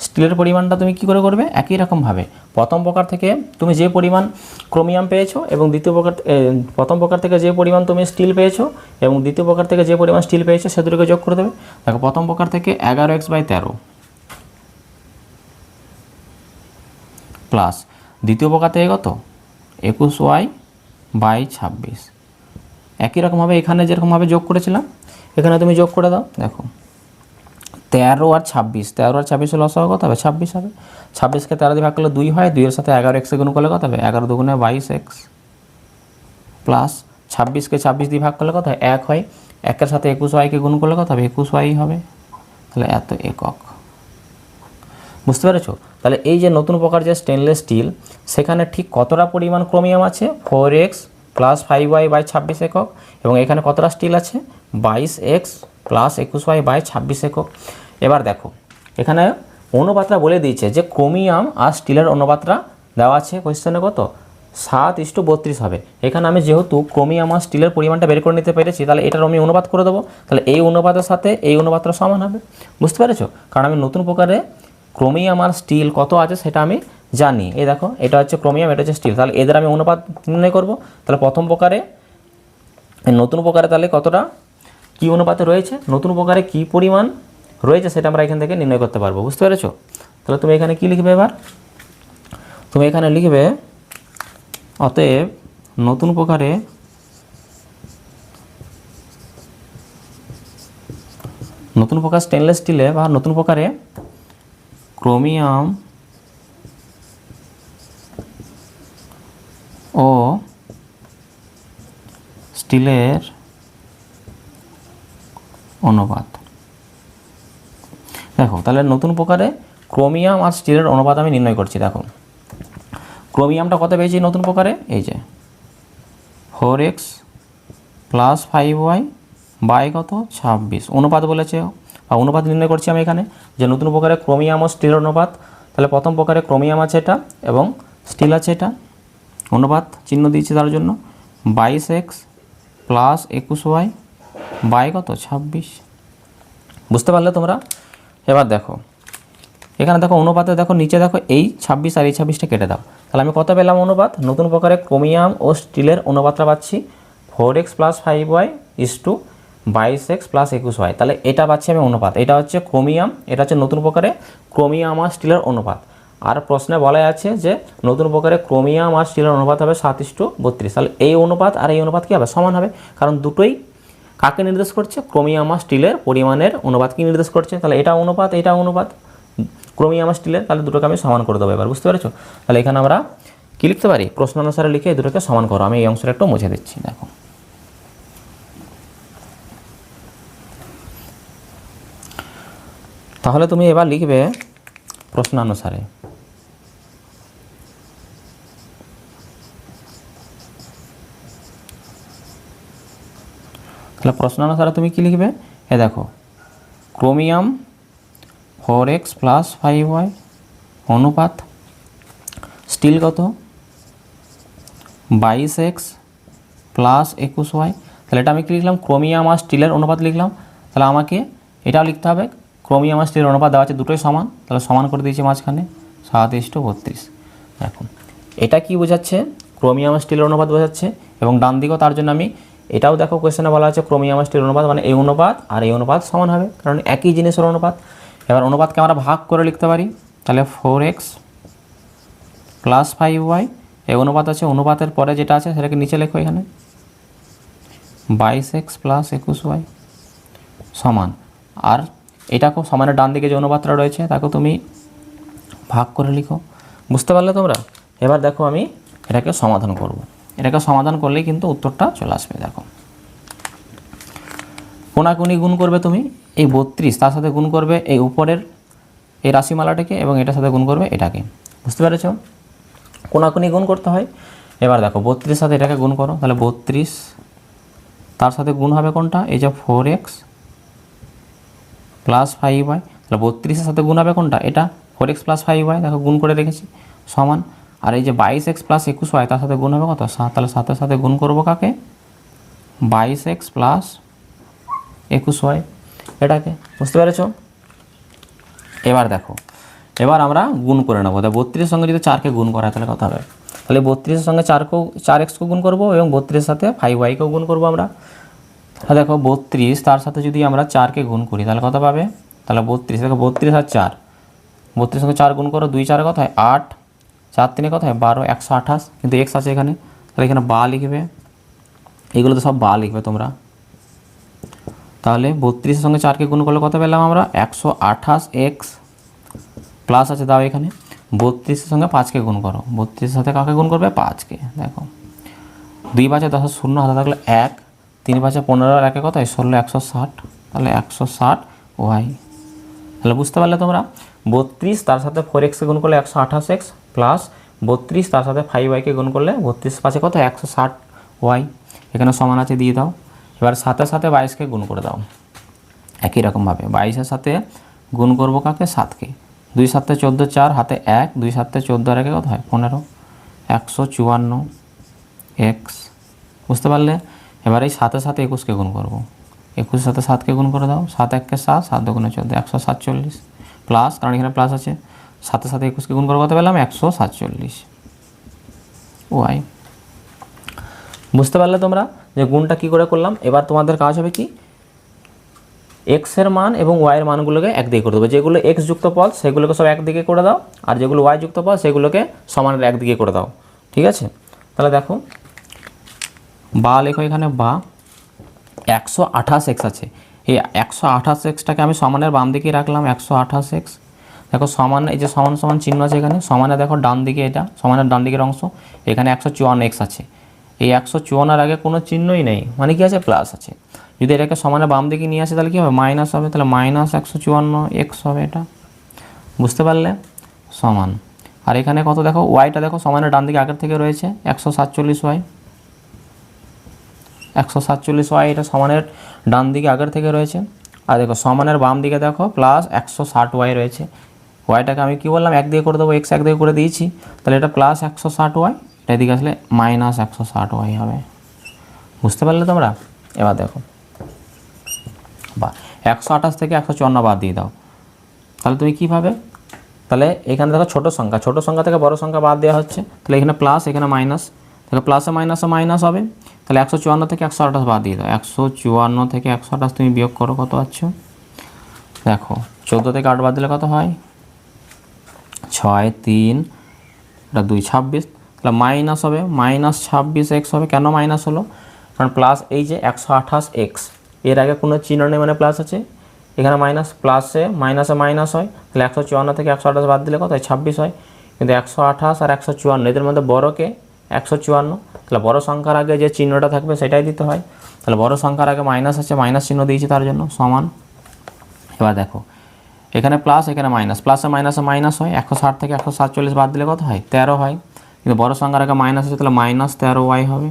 স্টিলের পরিমাণটা তুমি কি করে করবে, একই রকমভাবে প্রথম প্রকার থেকে তুমি যে পরিমাণ ক্রোমিয়াম পেয়েছো এবং প্রথম প্রকার থেকে যে পরিমাণ তুমি স্টিল পেয়েছো এবং দ্বিতীয় প্রকার থেকে যে পরিমাণ স্টিল পেয়েছো সে দুটোকে যোগ করে দেবে। দেখো প্রথম প্রকার থেকে 11x/13 প্লাস দ্বিতীয় প্রকার থেকে কত 21y/26, একই রকমভাবে এখানে যেরকমভাবে যোগ করেছিলাম এখানে তুমি যোগ করে দাও। দেখো 13 আর 26 লসাগু কত হবে 26 হবে। 26কে 13 দিয়ে ভাগ করলে 2 হয়, 2 এর সাথে 11x গুণ করলে কত হবে 11 দুগুণে 22x প্লাস 26কে 26 দিয়ে ভাগ করলে কত হয় 1 হয়, 1-এর সাথে 21y-কে গুণ করলে কত হবে 21y হবে। তাহলে এত একক, বুঝতে পেরেছো। তাহলে এই যে নতুন প্রকার যে স্টেনলেস স্টিল সেখানে ঠিক কতটা পরিমাণ ক্রোমিয়াম আছে 4x + 5y/26 একক, এবং এখানে কতটা স্টিল আছে 22x + 21y/26 একক। এবার দেখো এখানে অনুপাতটা বলে দিয়েছে যে ক্রোমিয়াম আর স্টিলের অনুপাতটা দেওয়া আছে কোয়েশ্চেনে কত 7:32 হবে। এখানে আমি যেহেতু ক্রোমিয়াম আর স্টিলের পরিমাণটা বের করে নিতে পেরেছি, তাহলে এটার আমি অনুপাত করে দেবো। তাহলে এই অনুপাতের সাথে এই অনুপাতটা সমান হবে, বুঝতে পেরেছো। কারণ আমি নতুন প্রকারে ক্রোমিয়াম আর স্টিল কত আছে সেটা আমি জানি। এই দেখো এটা হচ্ছে ক্রোমিয়াম, এটা হচ্ছে স্টিল, তাহলে এদের আমি অনুপাত নির্ণয় করব। তাহলে প্রথম প্রকারে নতুন প্রকারে তাহলে কতটা কী অনুপাতে রয়েছে, নতুন প্রকারে কী পরিমাণ রয়েছে সেটা আমরা এখান থেকে নির্ণয় করতে পারবো, বুঝতে পেরেছো। তাহলে তুমি এখানে কি লিখবে, এবার তুমি এখানে লিখবে অতএব নতুন প্রকারে স্টেনলেস স্টিলে বা নতুন প্রকারে ক্রোমিয়াম ও স্টিলের অনুপাত। দেখো তাহলে নতুন প্রকারে ক্রোমিয়াম আর স্টিলের অনুপাত আমি নির্ণয় করছি। দেখো ক্রোমিয়ামটা কত পেয়েছি নতুন প্রকারে, এই যে 4x + 5y/26 অনুপাত বলেছে বা অনুপাত নির্ণয় করছি আমি এখানে, যে নতুন প্রকারে ক্রোমিয়াম ও স্টিলের অনুপাত। তাহলে প্রথম প্রকারে ক্রোমিয়াম আছে এটা এবং স্টিল আছে এটা, অনুপাত চিহ্ন দিয়েছি তার জন্য 22x প্লাস 21y বাই কত 26। বুঝতে পারলে তোমরা? এবার দেখো এখানে দেখো অনুপাতে দেখো নিচে দেখো এই 26 আর এই 26টা কেটে দাও, তাহলে আমি কত পেলাম অনুপাত? নতুন প্রকারে ক্রোমিয়াম ও স্টিলের অনুপাতটা পাচ্ছি 4x plus 5y is to 22x plus 21y। তাহলে এটা পাচ্ছি আমি অনুপাত, এটা হচ্ছে ক্রোমিয়াম, এটা হচ্ছে নতুন প্রকারে ক্রোমিয়াম আর স্টিলের অনুপাত। আর প্রশ্নে বলা আছে যে নতুন প্রকারে ক্রোমিয়াম আর স্টিলের অনুপাত হবে 7:32। তাহলে এই অনুপাত আর এই অনুপাত কী হবে? সমান হবে, কারণ দুটোই কাকে নির্দেশ করছে? ক্রোমিয়াম আর স্টিলের পরিমাণের অনুপাতকে নির্দেশ করছে। তাহলে এটা অনুপাত, এটা অনুপাত ক্রোমিয়াম আর স্টিলের, তাহলে দুটোকে আমি সমান করে দেবো। এবার বুঝতে পেরেছো? তাহলে এখানে আমরা কী লিখতে পারি? প্রশ্ন অনুসারে লিখে এই দুটোকে সমান করো। আমি এই অংশটা একটু মুছে দিচ্ছি। দেখো তাহলে তুমি এবার লিখবে প্রশ্নানুসারে। তাহলে প্রশ্নানুসারে তুমি কি লিখবে? দেখো ক্রোমিয়াম 4x প্লাস 5y অনুপাত স্টিল কত 22x প্লাস 21y। তাহলে এটা আমি কি লিখলাম? ক্রোমিয়াম আর স্টিলের অনুপাত লিখলাম। তাহলে আমাকে এটাও লিখতে হবে, ক্রোমিয়াম আর স্টিলের অনুপাত দেওয়া আছে, দুটোই সমান, তাহলে সমান করে দিয়েছি মাঝখানে 7:32। দেখো এটা কি বোঝাচ্ছে? ক্রোমিয়াম আর স্টিলের অনুপাত বোঝাচ্ছে, এবং ডান দিকেও তার জন্য আমি এটাও দেখো কোয়েশ্চেনে বলা আছে ক্রোমিয়াম আর স্টিলের অনুপাত, মানে এই অনুপাত আর এই অনুপাত সমান হবে, কারণ একই জিনিসের অনুপাত। এবার অনুপাতকে আমরা ভাগ করে লিখতে পারি, তাহলে 4x প্লাস 5y এই অনুপাত আছে, অনুপাতের পরে যেটা আছে সেটাকে নিচে লেখো এখানে 22x প্লাস 21y সমান, আর এটাকেও সমানের ডান দিকে যে অনুপাতটা রয়েছে তাকে তুমি ভাগ করে লিখো। বুঝতে পারলে তোমরা? এবার দেখো আমি এটাকে সমাধান করব। এটাকে সমাধান করলেই কিন্তু উত্তরটা চলে আসবে। দেখো কোনাকুনি গুণ করবে তুমি, এই 32 তার সাথে গুণ করবে এই উপরের এই রাশিমালাটাকে, এবং এটার সাথে গুণ করবে এটাকে। বুঝতে পেরেছো? কোনাকুনি গুণ করতে হয়। এবার দেখো 32 সাথে এটাকে গুণ করো, তাহলে 32 তার সাথে গুণ হবে কোনটা? এই যে 4x প্লাস 5y, তাহলে 32-এর সাথে গুণ হবে কোনটা? এটা 4x প্লাস 5y, দেখো গুণ করে রেখেছি সমান। আর এই যে 22x প্লাস 21y তার সাথে গুণ হবে কত? 7। তাহলে 7-এর সাথে গুণ করবো কাকে? 22x প্লাস 21y এটাকে। বুঝতে পেরেছো? এবার দেখো এবার আমরা গুণ করে নেবো। 32-এর সঙ্গে যদি 4কে গুণ করা তাহলে কত হবে? তাহলে 32-এর সঙ্গে 4xকেও গুণ করবো এবং 32-এর সাথে 5y-কেও গুণ করবো আমরা। তাহলে দেখো 32 তার সাথে যদি আমরা 4কে গুণ করি তাহলে কত পাবে? তাহলে 32, দেখো 32 আর 4, 32 সঙ্গে 4 গুণ করো, 2 4 কত হয় 8, 4 3 কত হয় 12, 128, কিন্তু x আছে এখানে, তাহলে এখানে বা লিখবে, এগুলো তো সব বা লিখবে তোমরা। তাহলে 32-এর সঙ্গে 4কে গুণ করলে কত পেলাম আমরা? 128x প্লাস আছে দাও এখানে 32-এর সঙ্গে 5কে গুণ করো, 32-এর সাথে কাকে গুণ করবে? 5কে। দেখো 2 5 10 0 হাতে থাকলে 1, 3 5 15 আর 1 কত হয় 16, 160, তাহলে 160 y। তাহলে বুঝতে পারলে তোমরা? 32 তার সাথে 4x-কে গুণ করলে 128x প্লাস 32 তার সাথে 5y-কে গুণ করলে 32 5 কত 160 y। এখানে সমান আছে দিয়ে দাও। এবার 7-এর সাথে 22-কে গুণ করে দাও একই রকমভাবে। 22-এর সাথে গুণ করবো কাকে? 7-কে। 2 7 14, 4 হাতে 1, 2 7 14 আর 1 কত হয় 15, 154 x। বুঝতে পারলে? এবার এই 7-এর সাথে 21-কে গুণ করবো, 21-এর সাথে 7-কে গুণ করে দাও, 7 1-কে 7, 7 2 14, 147 প্লাস, কারণ এখানে প্লাস আছে, 7-এর সাথে 21-কে গুণ করে কত পেলাম? 147 y। বুঝতে পারলে তোমরা যে গুণটা কি করে করলাম? এবার তোমাদের কাজ হবে কি, x এর মান এবং y এর মানগুলোকে একদিকে করে দেবো। যেগুলো x যুক্ত পদ সেগুলোকে সব একদিকে করে দাও, আর যেগুলো y যুক্ত পদ সেগুলোকে সমানের একদিকে করে দাও। ঠিক আছে? তাহলে দেখো বা লেখো এখানে, বা 128x আছে, এই 128xটাকে আমি সমানের বাম দিকে রাখলাম 128x। দেখো সমান, এই যে সমান সমান চিহ্ন আছে এখানে, সমানে দেখো ডান দিকে, এটা সমানের ডান দিকের অংশ, এখানে 154x আছে। এই 154 আগে কোনো চিহ্নই নেই, মানে কি আছে? প্লাস আছে। যদি এটাকে সমানে বাম দিকে নিয়ে আসে তাহলে কী হবে? মাইনাস হবে, তাহলে মাইনাস 154x হবে এটা। বুঝতে পারলে? সমান। আর এখানে কত দেখো, ওয়াইটা দেখো সমানের ডান দিকে আগের থেকে রয়েছে 147y, 147y এটা সমানের ডান দিকে আগের থেকে রয়েছে। আর দেখো সমানের বাম দিকে দেখো প্লাস 160y রয়েছে, ওয়াইটাকে আমি কি বললাম 1 দিয়ে করে দেবো, এক্স 1 দিয়ে করে দিয়েছি, তাহলে এটা প্লাস 160y, এটা দিকে আসলে মাইনাস 160y হবে। বুঝতে পারলে তোমরা? এবার দেখো বা 128 থেকে 154 বাদ দিয়ে দাও, তাহলে তুমি কী পাবে? তাহলে এখানে দেখো ছোটো সংখ্যা থেকে বড় সংখ্যা বাদ দেওয়া হচ্ছে, তাহলে এখানে প্লাস এখানে মাইনাস, তাহলে প্লাসে মাইনাসে মাইনাস হবে, তাহলে 154 থেকে 128 বাদ দিয়ে দাও, 154 থেকে 128 তুমি বিয়োগ করো, কত পাচ্ছ? দেখো 14 থেকে 8 বাদ দিলে কত হয়? 6 3 এটা 2 26, তাহলে মাইনাস হবে, মাইনাস 26x হবে। কেন মাইনাস হলো? কারণ প্লাস এই যে 128x এর আগে কোনো চিহ্ন নেই মানে প্লাস আছে, এখানে মাইনাস, প্লাসে মাইনাসে মাইনাস হয়, তাহলে 154 থেকে 128 বাদ দিলে কত হয়? 26 হয়। কিন্তু 128 আর 154 এদের মধ্যে বড়কে 154, তাহলে বড় সংখ্যার আগে যে চিহ্নটা থাকবে সেটাই দিতে হয়, তাহলে বড় সংখ্যার আগে মাইনাস আছে, মাইনাস চিহ্ন দিয়েছি তার জন্য সমান। এবার দেখো এখানে প্লাস এখানে মাইনাস, প্লাসে মাইনাসে মাইনাস হয়, 160 থেকে 147 বাদ দিলে কত হয়? 13 হয়, কিন্তু বড় সংখ্যার আগে মাইনাস আছে, তাহলে মাইনাস 13y হবে।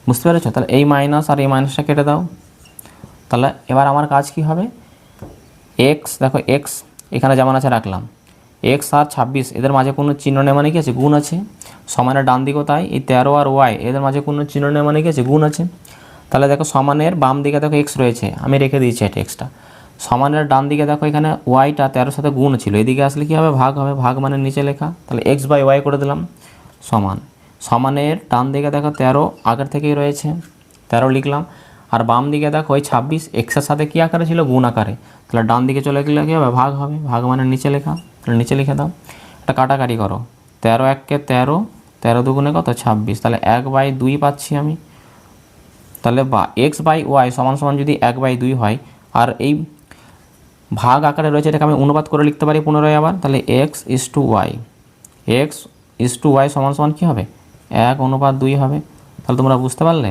বুঝতে পেরেছো? তাহলে এই মাইনাস আর এই মাইনাসটা কেটে দাও, তাহলে এবার আমার কাজ কি হবে? এক্স দেখো, এক্স এখানে যেমন আছে রাখলাম, এক্স আর 26 এদের মাঝে কোনো চিহ্ন নেই মানে কি আছে? গুণ আছে। সমানের ডান দিকেও তাই, এই 13 আর ওয়াই এদের মাঝে কোনো চিহ্ন নেই মানে কি আছে? গুণ আছে। তাহলে দেখো সমানের বাম দিকে দেখো এক্স রয়েছে, আমি রেখে দিয়েছি এটা এক্সটা। সমানের ডান দিকে দেখো এখানে ওয়াইটা 13 সাথে গুণ ছিল, এদিকে আসলে কী হবে? ভাগ হবে, ভাগ মানে নিচে লেখা, তাহলে এক্স বাই ওয়াই করে দিলাম সমান। সমানের ডান দিকে দেখো 13 আগের থেকেই রয়েছে, 13 লিখলাম, আর বাম দিকে দেখো ওই 26 এক্সের সাথে কী আকারে ছিল? গুণ আকারে, তাহলে ডান দিকে চলে গেলে কী হবে? ভাগ হবে, ভাগ মানে নিচে লেখা, তাহলে নিচে লিখে দাও। এটা কাটাকাটি করো, 13 1 13, 13 দুগুণে কত? 26, তাহলে 1/2 পাচ্ছি আমি। তাহলে বা এক্স বাই ওয়াই সমান সমান যদি 1/2 হয়, আর এই ভাগ আকারে রয়েছে এটাকে আমি অনুপাত করে লিখতে পারি পুনরায় আবার, তাহলে এক্স ইস টু ওয়াই সমান সমান কী হবে? 1/2 হবে। তাহলে তোমরা বুঝতে পারলে?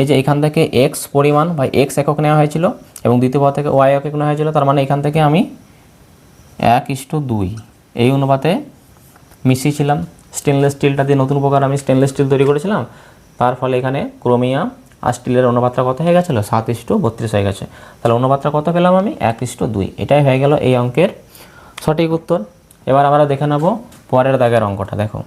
এই যে এখান থেকে এক্স পরিমাণ বা এক্স একক নেওয়া হয়েছিল এবং দ্বিতীয় পদ থেকে ওয়াই একক নেওয়া হয়েছিল, তার মানে এখান থেকে আমি 1:2 এই অনুপাতে মিশিয়েছিলাম। স্টেনলেস স্টিলটা দিয়ে নতুন প্রকার আমি স্টেনলেস স্টিল তৈরি করেছিলাম, তার ফলে এখানে ক্রোমিয়াম আর স্টিলের অনুপাতটা কত হয়ে গেছিলো? 7:32 হয়ে গেছে। তাহলে অনুপাতটা কত পেলাম আমি? 1:2। এটাই হয়ে গেল এই অঙ্কের সঠিক উত্তর। এবার আমরা দেখে নেব পরের দাগের অঙ্কটা। দেখো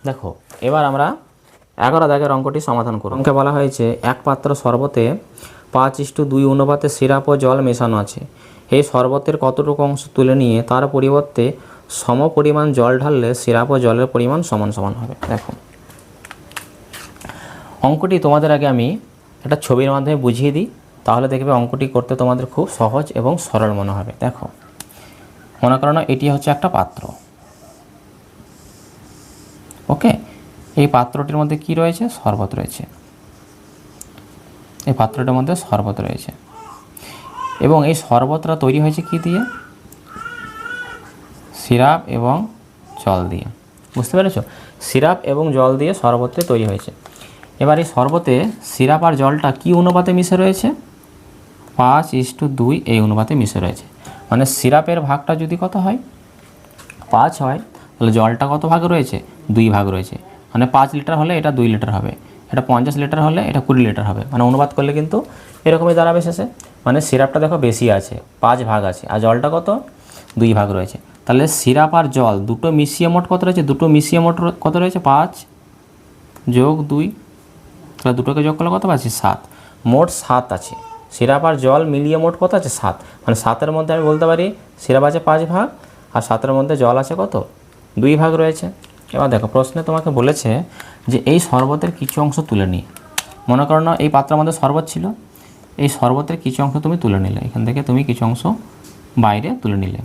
দেখো এবার আমরা 11 দাগের অঙ্কটি সমাধান করব। অঙ্কে বলা হয়েছে এক পাত্র শরবতে 5:2 অনুপাতে সিরাপ ও জল মেশানো আছে। এই শরবতের কতটুকু অংশ তুলে নিয়ে তার পরিবর্তে সম পরিমাণ জল ঢাললে সিরাপ ও জলের পরিমাণ সমান সমান হবে। দেখো অঙ্কটি তোমাদের আগে আমি একটা ছবির মাধ্যমে বুঝিয়ে দিই, তাহলে দেখবে অঙ্কটি করতে তোমাদের খুব সহজ এবং সরল মনে হবে। দেখো মনে করো না এটি হচ্ছে একটা পাত্র, ওকে। এই পাত্রটির মধ্যে কি রয়েছে? শরবত রয়েছে। এই পাত্রটির মধ্যে শরবত রয়েছে এবং এই শরবতটা তৈরি হয়েছে কি দিয়ে? সিরাপ এবং জল দিয়ে। বুঝতে পেরেছো? সিরাপ এবং জল দিয়ে শরবতটি তৈরি হয়েছে। এবার এই শরবতে সিরাপ আর জলটা কি অনুপাতে মিশে রয়েছে? 5:2 এই অনুপাতে মিশে রয়েছে। মানে সিরাপের ভাগটা যদি কত হয়? 5 হয়, তাহলে জলটা কত ভাগ রয়েছে? 2 ভাগ রয়েছে। মানে 5 লিটার হলে এটা 2 লিটার হবে, এটা 50 লিটার হলে এটা 20 লিটার হবে। মানে অনুপাত করলে কিন্তু এরকমই দাঁড়াবে শেষে। মানে সিরাপটা দেখো বেশি আছে, 5 ভাগ আছে, আর জলটা কত? 2 ভাগ রয়েছে। তাহলে সিরাপ আর জল দুটো মিশিয়ে মোট কত রয়েছে? দুটো মিশিয়ে মোট কত রয়েছে? 5 যোগ 2, তাহলে দুটোকে যোগ করলে কত পাচ্ছি? 7। মোট 7 আছে। সিরাপ আর জল মিলিয়ে মোট কত আছে? 7। মানে 7-এর মধ্যে আমি বলতে পারি সিরাপ আছে 5 ভাগ আর 7-এর মধ্যে জল আছে কত? 2 ভাগ রয়েছে। এবার দেখো প্রশ্নে তোমাকে বলেছে যে এই শরবতের কিছু অংশ তুলে নিয়ে, মনে করো না এই পাত্রের মধ্যে শরবত ছিল, এই শরবতের কিছু অংশ তুমি তুলে নিলে, এখান থেকে তুমি কিছু অংশ বাইরে তুলে নিলে।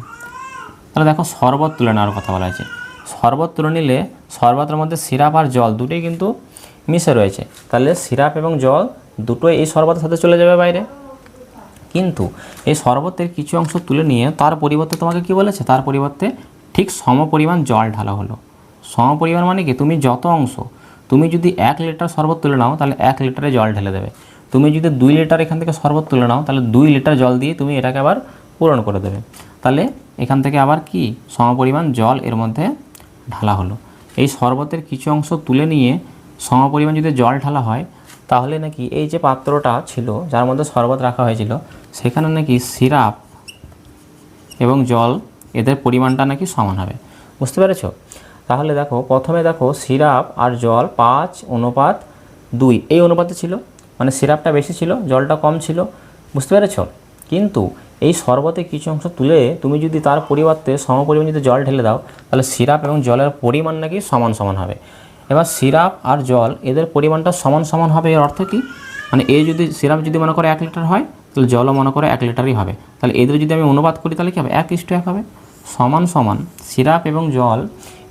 তাহলে দেখো শরবত তুলে নেওয়ার কথা বলা হয়েছে। শরবত তুলে নিলে শরবতের মধ্যে সিরাপ আর জল দুটোই কিন্তু মিশে রয়েছে, তাহলে সিরাপ এবং জল দুটোই এই শরবতের সাথে চলে যাবে বাইরে। কিন্তু এই শরবতের কিছু অংশ তুলে নিয়ে তার পরিবর্তে তোমাকে কি বলেছে? তার পরিবর্তে ঠিক সম পরিমাণ জল ঢালা হলো। সম পরিমাণ মানে কি? তুমি যত অংশ, তুমি যদি 1 লিটার শরবত তুলে নাও তাহলে 1 লিটারে জল ঢেলে দেবে। তুমি যদি 2 লিটার এখান থেকে শরবত তুলে নাও তাহলে 2 লিটার জল দিয়ে তুমি এটাকে আবার পূরণ করে দেবে। তাহলে এখান থেকে আবার কি সমপরিমাণ জল এর মধ্যে ঢালা হলো। এই শরবতের কিছু অংশ তুলে নিয়ে সমপরিমাণ যদি জল ঢালা হয় তাহলে নাকি এই যে পাত্রটা ছিল যার মধ্যে শরবত রাখা হয়েছিল সেখানে নাকি সিরাপ এবং জল এদের পরিমাণটা নাকি সমান হবে। বুঝতে পেরেছো? তাহলে দেখো প্রথমে দেখো সিরাপ আর জল 5:2 এই অনুপাতে ছিল, মানে সিরাপটা বেশি ছিল জলটা কম ছিল। বুঝতে পেরেছো? কিন্তু এই শরবতে কিছু অংশ তুলে তুমি যদি তার পরিবর্তে সমপরিমাণ যদি জল ঢেলে দাও তাহলে সিরাপ এবং জলের পরিমাণ নাকি সমান সমান হবে। এবার সিরাপ আর জল এদের পরিমাণটা সমান সমান হবে এর অর্থ কি? মানে এই যদি সিরাপ যদি মনে করে 1 লিটার হয় তাহলে জলও মনে করে 1 লিটারই হবে। তাহলে এদের যদি আমি অনুপাত করি তাহলে কী হবে? 1:1 হবে। সমান সমান সিরাপ এবং জল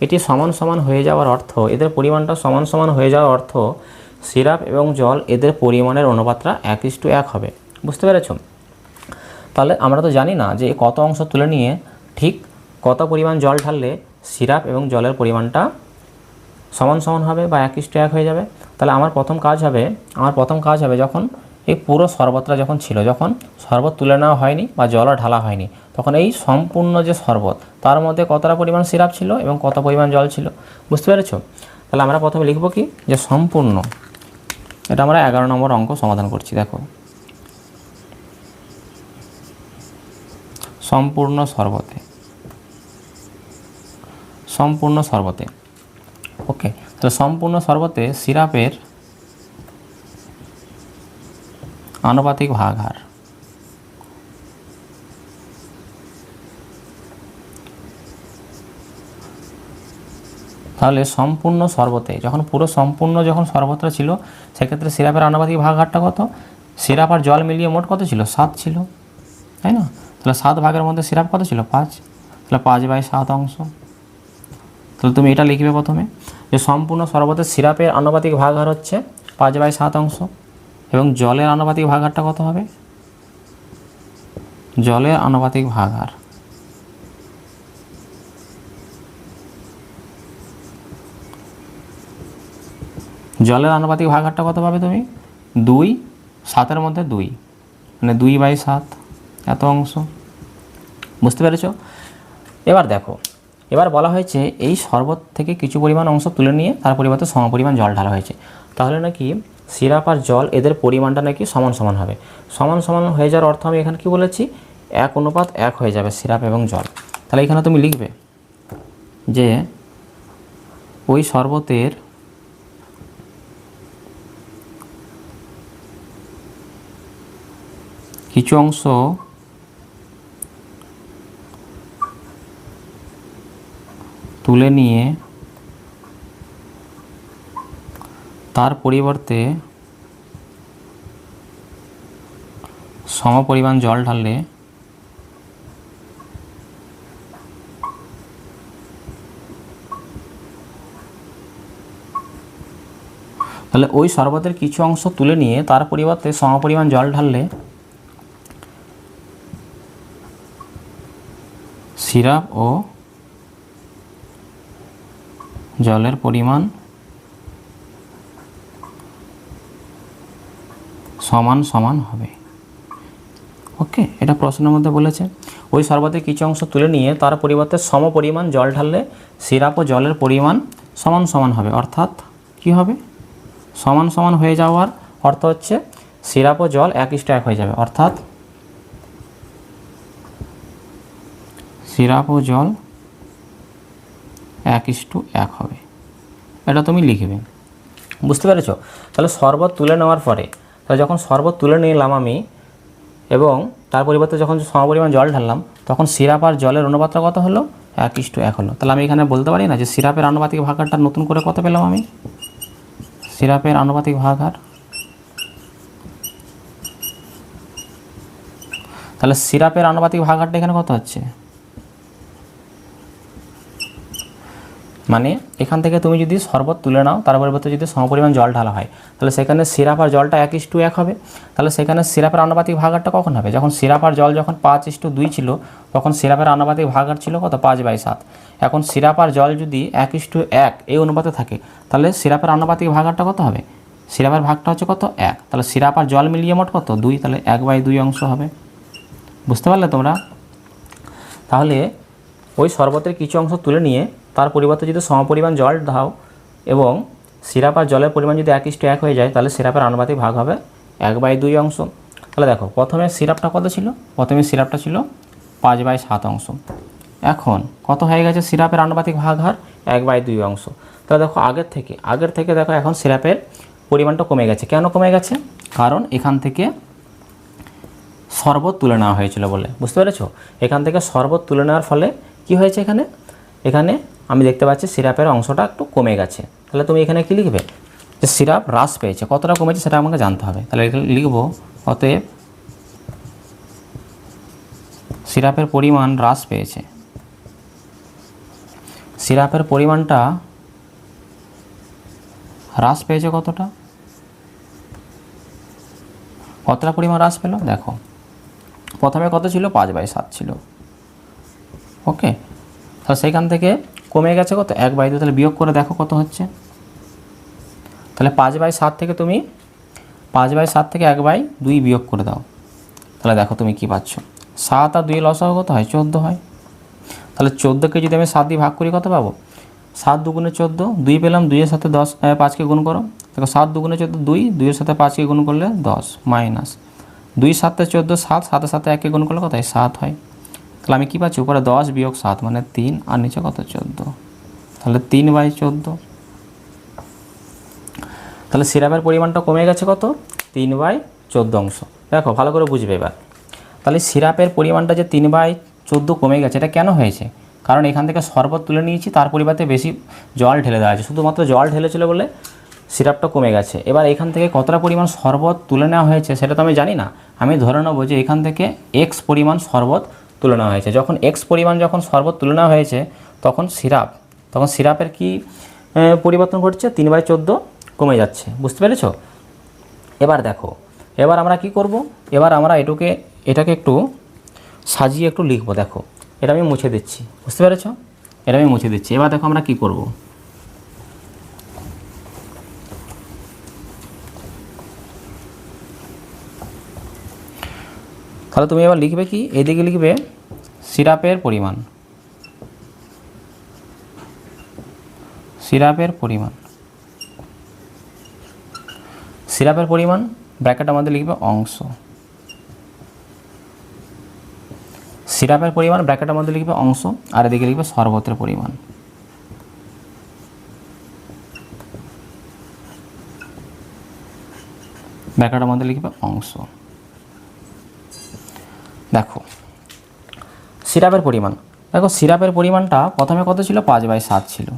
এটি সমান সমান হয়ে যাওয়ার অর্থ, এদের পরিমাণটা সমান সমান হয়ে যাওয়ার অর্থ সিরাপ এবং জল এদের পরিমাণের অনুপাতটা 1:1 হবে। বুঝতে পেরেছো? তাহলে আমরা তো জানি না যে কত অংশ তুলে নিয়ে ঠিক কত পরিমাণ জল ঢাললে সিরাপ এবং জলের পরিমাণটা সমান সমান হবে বা 1:1 হয়ে যাবে। তাহলে আমার প্রথম কাজ হবে যখন এই পুরো শরবতটা যখন ছিল, যখন শরবত তুলে নেওয়া হয়নি বা জলও ঢালা হয়নি, তখন এই সম্পূর্ণ যে শরবত তার মধ্যে কতটা পরিমাণ সিরাপ ছিল এবং কত পরিমাণ জল ছিল। বুঝতে পেরেছো? তাহলে আমরা প্রথমে লিখব কি যে সম্পূর্ণ, এটা আমরা 11 নম্বর অঙ্ক সমাধান করছি। দেখো সম্পূর্ণ শরবতে ওকে। তাহলে সম্পূর্ণ শরবতে সিরাপের আনুপাতিক ভাগ হার, তাহলে সম্পূর্ণ শরবতে যখন যখন শরবতটা ছিল সেক্ষেত্রে সিরাপের আনুপাতিক ভাগ হারটা কত? সিরাপ আর জল মিলিয়ে মোট কত ছিল? 7 ছিল, তাই না? তাহলে 7 ভাগের মধ্যে সিরাপ কত ছিল? 5। তাহলে 5/7 অংশ। তাহলে তুমি এটা লিখবে প্রথমে যে সম্পূর্ণ শরবতের সিরাপের আনুপাতিক ভাগ হার হচ্ছে 5/7 অংশ এবং জলের আনুপাতিক ভাগ হারটা কত হবে? জলের আনুপাতিক ভাগ হার কত পাবে তুমি? 2, 7-এর মধ্যে 2, মানে 2/7 এত অংশ। বুঝতে পেরেছো? এবার দেখো, এবার বলা হয়েছে এই শরবত থেকে কিছু পরিমাণ অংশ তুলে নিয়ে তার পরিবর্তে সমপরিমাণ জল ঢালা হয়েছে। তাহলে নাকি সিরাপ আর জল এদের পরিমাণটা নাকি সমান সমান হবে। সমান সমান হয়ে যাওয়ার অর্থ আমি এখানে কি বলেছি? 1:1 হয়ে যাবে সিরাপ এবং জল। তাহলে এখানে তুমি লিখবে যে ওই শরবতের কিছু অংশ তুলে নিয়ে তার পরিবর্তে সমপরিমাণ জল ঢাললে তাহলে ওই শরবতের কিছু অংশ তুলে নিয়ে তার পরিবর্তে সমপরিমাণ জল ঢাললে সিরাপ ও জলের পরিমাণ সমান সমান হবে। ওকে, এটা প্রশ্নের মধ্যে বলেছে ওই শরবতের কিছু অংশ তুলে নিয়ে তার পরিবর্তে সমপরিমাণ জল ঢাললে সিরাপ ও জলের পরিমাণ সমান সমান হবে। অর্থাৎ কি হবে? সমান সমান হয়ে যাওয়ার অর্থ হচ্ছে সিরাপ ও জল 1:1 হয়ে যাবে। অর্থাৎ সিরাপ ও জল 1:1 হবে। এটা তুমি লিখবে। বুঝতে পেরেছো? তাহলে শরবত তুলে নেওয়ার পরে, তাহলে যখন শরবত তুলে নিলাম আমি এবং তার পরিবর্তে যখন সমপরিমাণ জল ঢাললাম তখন সিরাপ আর জলের অনুপাতটা কত হলো? 1:1 হলো। তাহলে আমি এখানে বলতে পারি না যে সিরাপের আনুপাতিক ভাগ হারটা নতুন করে কত পেলাম আমি? সিরাপের আনুপাতিক ভাগ হার, তাহলে সিরাপের আনুপাতিক ভাগ হারটা এখানে কত হচ্ছে? মানে এখান থেকে তুমি যদি শরবত তুলে নাও তার পরিবর্তে যদি সমপরিমাণ জল ঢালা হয় তাহলে সেখানে সিরাপ আর জলটা 1:1 হবে। তাহলে সেখানে সিরাপের আনুপাতিক ভাগ হারটা কখন হবে? যখন সিরাপ আর জল যখন 5:2 ছিল তখন সিরাপের আনুপাতিক ভাগ হার ছিল কত? 5/7। এখন সিরাপ আর জল যদি 1:1 এই অনুপাতে থাকে তাহলে সিরাপের আনুপাতিক ভাগ হারটা কত হবে? সিরাপের ভাগটা হচ্ছে কত? 1। তাহলে সিরাপ আর জল মিলিয়ে মোট কত? 2। তাহলে 1/2 অংশ হবে। বুঝতে পারলে তোমরা? তাহলে ওই শরবতের কিছু অংশ তুলে নিয়ে তার পরিবর্তে যদি সমপরিমাণ জল দাও এবং সিরাপ আর জলের পরিমাণ যদি 1:1 হয়ে যায়, তাহলে সিরাপের আনুপাতিক ভাগ হবে 1/2 অংশ। তাহলে দেখো প্রথমে সিরাপটা কত ছিল, প্রথমে সিরাপটা ছিল 5/7 অংশ। এখন কত হয়ে গেছে সিরাপের আনুপাতিক ভাগ হার 1/2 অংশ। তাহলে দেখো আগের থেকে দেখো এখন সিরাপের পরিমাণটা কমে গেছে। কেন কমে গেছে? কারণ এখান থেকে শরবত তুলে নেওয়া হয়েছিল বলে, বুঝতে পেরেছো? এখান থেকে শরবত তুলে নেওয়ার ফলে কি হয়েছে, এখানে আমি দেখতে পাচ্ছি সিরাপের অংশটা একটু কমে গেছে। তাহলে তুমি এখানে কি লিখবে, যে সিরাপ হ্রাস পেয়েছে, কতটা কমেছে সেটা আমাকে জানতে হবে। তাহলে এখানে লিখব অতএব সিরাপের পরিমাণ হ্রাস পেয়েছে। সিরাপের পরিমাণটা হ্রাস পেয়েছে কতটা পরিমাণ হ্রাস পেল? দেখো প্রথমে কত ছিল, 5/7 ছিল। ওকে, তাহলে সেইখান থেকে কমে গেছে কত, 1/2। তাহলে বিয়োগ করে দেখো কত হচ্ছে। তাহলে 5/7 থেকে তুমি 5/7 থেকে 1/2 বিয়োগ করে দাও। তাহলে দেখো তুমি কি পাচ্ছ, 7 আর 2 লসাগু কত হয়, 14 হয়। তাহলে 14কে যদি আমি 7 দিয়ে ভাগ করি কত পাবো, 7 দুগুণে 14, 2 পেলাম, 2 এর সাথে 5কে গুণ করো। দেখো 7 দুগুণে 14 2, 2 এর সাথে 5কে গুণ করলে 10 মাইনাস 2 7 14 7, 7 সাথে 1কে গুণ করলে কত হয়, 7 হয়। তাহলে আমি কী পাচ্ছি, উপরে 10 বিয়োগ 7 মানে 3, আর নিচে কত 14। তাহলে 3/14। তাহলে সিরাপের পরিমাণটা কমে গেছে কত, 3/14 অংশ। দেখো ভালো করে বুঝবে এবার। তাহলে সিরাপের পরিমাণটা যে 3/14 কমে গেছে, এটা কেন হয়েছে? কারণ এখান থেকে শরবত তুলে নিয়েছি, তার পরিবর্তে বেশি জল ঢেলে দেওয়া আছে। শুধুমাত্র জল ঢেলেছিল বলে সিরাপটা কমে গেছে। এবার এখান থেকে কতটা পরিমাণ শরবত তুলে নেওয়া হয়েছে সেটা তো আমি জানি না। আমি ধরে নেব যে এখান থেকে এক্স পরিমাণ শরবত তুলে নেওয়া হয়েছে। যখন এক্স পরিমাণ শরবত তুলে নেওয়া হয়েছে, তখন সিরাপের কি পরিবর্তন ঘটছে, 3/14 কমে যাচ্ছে। বুঝতে পেরেছো? এবার দেখো, এবার আমরা কি করব, এবার আমরা এটাকে একটু সাজিয়ে একটু লিখবো। দেখো এটা আমি মুছে দিচ্ছি, বুঝতে পেরেছো? এটা আমি মুছে দিচ্ছি। এবার দেখো আমরা কি করব, তাহলে তুমি এবার লিখবে কি, এদিকে লিখবে সিরাপের পরিমাণ, ব্র্যাকেটের মধ্যে লিখবে অংশ। সিরাপের পরিমাণ ব্র্যাকেটের মধ্যে লিখবে অংশ, আর এদিকে লিখবে শরবতের পরিমাণ। ব্র্যাকেটের মধ্যে লিখবে অংশ। দেখো সিরাপের পরিমাণটা প্রথমে কত ছিল, 5/7 ছিল।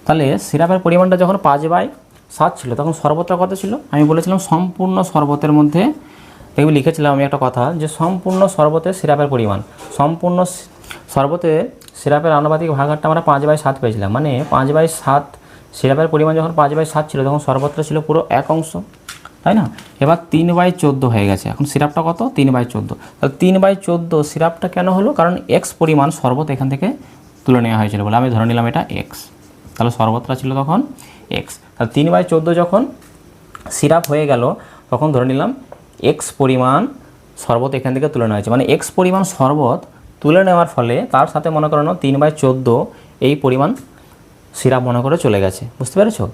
তাহলে সিরাপের পরিমাণটা যখন 5/7 ছিল, তখন শরবতটা কত ছিল? আমি বলেছিলাম সম্পূর্ণ শরবতের মধ্যে, দেখবি লিখেছিলাম আমি একটা কথা, যে সম্পূর্ণ শরবতের সিরাপের পরিমাণ, সম্পূর্ণ শরবতে সিরাপের আনুপাতিক ভাগটা আমরা 5/7 পেয়েছিলাম। মানে 5/7 সিরাপের পরিমাণ যখন 5/7 ছিল, তখন শরবতটা ছিল পুরো 1 অংশ, তাই না? এবার 3/14 হয়ে গেছে। এখন সিরাপটা কত, 3/14। তাহলে 3/14 সিরাপটা কেন হলো? কারণ এক্স পরিমাণ শরবত এখান থেকে তুলে নেওয়া হয়েছিল বলে আমি ধরে নিলাম এটা এক্স। তাহলে শরবতটা ছিল তখন এক্স। তাহলে 3/14 যখন সিরাপ হয়ে গেল, তখন ধরে নিলাম এক্স পরিমাণ শরবত এখান থেকে তুলে নেওয়া হয়েছে। মানে এক্স পরিমাণ শরবত তুলে নেওয়ার ফলে তার সাথে মনে করানো 3/14 এই পরিমাণ সিরাপ মনে করে চলে গেছে। বুঝতে পেরেছো?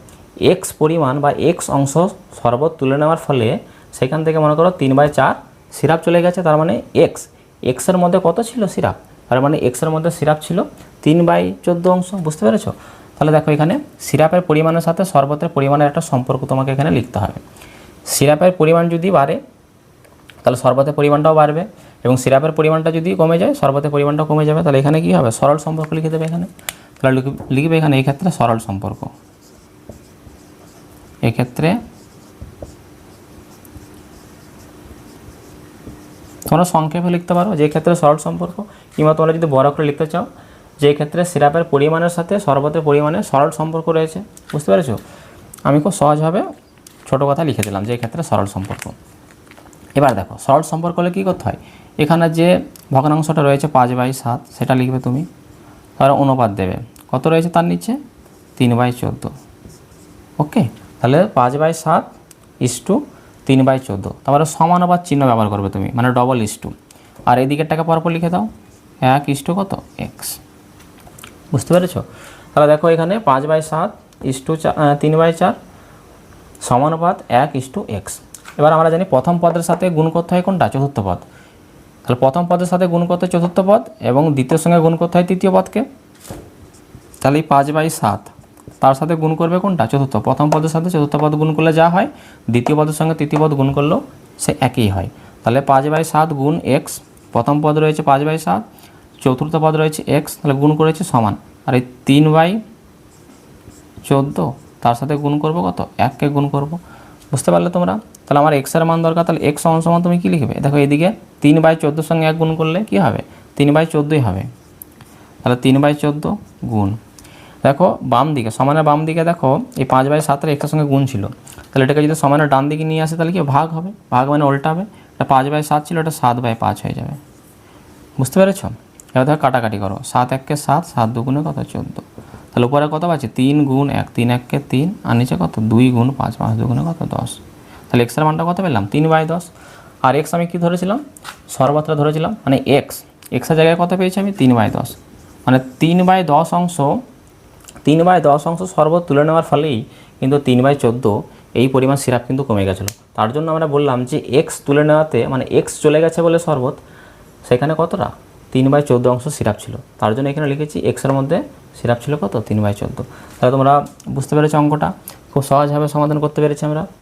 এক্স পরিমাণ বা এক্স অংশ শরবত তুলে নেওয়ার ফলে সেখান থেকে মনে করো 3/4 সিরাপ চলে গেছে। তার মানে এক্সের মধ্যে কত ছিল সিরাপ, তার মানে এক্সের মধ্যে সিরাপ ছিল 3/14 অংশ। বুঝতে পেরেছো? তাহলে দেখো এখানে সিরাপের পরিমাণের সাথে শরবতের পরিমাণের একটা সম্পর্ক তোমাকে এখানে লিখতে হবে। সিরাপের পরিমাণ যদি বাড়ে, তাহলে শরবতের পরিমাণটাও বাড়বে, এবং সিরাপের পরিমাণটা যদি কমে যায়, শরবতের পরিমাণটাও কমে যাবে। তাহলে এখানে কী হবে, সরল সম্পর্ক লিখে দেবে এখানে। তাহলে লিখবে এখানে এই ক্ষেত্রে সরল সম্পর্ক, এক্ষেত্রে তোমরা সংক্ষেপে লিখতে পারো যে ক্ষেত্রে সরল সম্পর্ক, কিংবা তোমরা যদি বড় করে লিখতে চাও যে ক্ষেত্রে সিরাপের পরিমাণের সাথে শরবতের পরিমাণে সরল সম্পর্ক রয়েছে। বুঝতে পেরেছো? আমি খুব সহজভাবে ছোটো কথা লিখে দিলাম যে ক্ষেত্রে সরল সম্পর্ক। এবার দেখো সরল সম্পর্ক হলে কী করতে হয়, এখানে যে ভগ্নাংশটা রয়েছে 5/7 সেটা লিখবে তুমি, তার অনুপাত দেবে কত রয়েছে তার নিচে, 3/14। ওকে, তাহলে 5/7 = 3/14। তারপরে সমানুপাত চিহ্ন ব্যবহার করবে তুমি, মানে ডবল ইস্টু। আর এই দিকেরটাকে পরপর লিখে দাও, 1 কত এক্স। বুঝতে পেরেছো? তাহলে দেখো এখানে 5/7 3/4 সমানুপাত 1:x। এবার আমরা জানি প্রথম পদের সাথে গুণ করতে হয় কোনটা? চতুর্থ পদ। তাহলে প্রথম পদের সাথে গুণ করতে হয় চতুর্থ পদ এবং দ্বিতীয় সঙ্গে গুণ করতে হয় তৃতীয় পদকে। তাহলে এই 5/7 তার সাথে গুণ করবে কোনটা? চতুর্থ। প্রথম পদের সাথে চতুর্থ পদ গুণ করলে যা হয়, দ্বিতীয় পদের সঙ্গে তৃতীয় পদ গুণ করলেও সে একই হয়। তাহলে 5/7 গুণ এক্স, প্রথম পদ রয়েছে 5/7, চতুর্থ পদ রয়েছে এক্স, তাহলে গুণ করেছে সমান। আর এই 3/14 তার সাথে গুণ করবো কত? 1কে গুণ করব। বুঝতে পারলে তোমরা? তাহলে আমার এক্সের মান দরকার, তাহলে এক্স সমান তুমি কী লিখবে? দেখো এদিকে 3/14 সঙ্গে 1 গুণ করলে কী হবে? 3/14 হবে। তাহলে 3/14 গুণ, দেখো বাম দিকে সমানের বাম দিকে দেখো এই 5/7 এক্সের সঙ্গে গুণ ছিল, তাহলে এটাকে যদি সমানের ডান দিকে নিয়ে আসে তাহলে কি ভাগ হবে? ভাগ মানে উল্টাবে। এটা 5/7 ছিল, এটা 7/5 হয়ে যাবে। বুঝতে পেরেছ? এবার দেখো কাটাকাটি করো, 7 1 7, 7 2 কত? 14। তাহলে উপরে কত পাচ্ছি? 3 গুণ 1, 3 1 3, আর নিচে কত? 2 গুণ 5, 5 2 কত? 10। তাহলে এক্সের মানটা কত পেলাম? 3/10। আর এক্স আমি কি ধরেছিলাম? সর্বত্র ধরেছিলাম, মানে এক্সের জায়গায় কত পেয়েছি আমি? 3/10। মানে 3/10 অংশ, 3/10 অংশ শরবত তুলে নেওয়ার ফলেই কিন্তু 3/14 এই পরিমাণ সিরাপ কিন্তু কমে গেছিলো। তার জন্য আমরা বললাম যে এক্স তুলে নেওয়াতে, মানে এক্স চলে গেছে বলে শরবত, সেখানে কতটা? 3/14 অংশ সিরাপ ছিল। তার জন্য এখানে লিখেছি এক্সের মধ্যে সিরাপ ছিল কত? 3/14। তাহলে তোমরা বুঝতে পেরেছো অঙ্কটা? খুব সহজভাবে সমাধান করতে পেরেছি আমরা।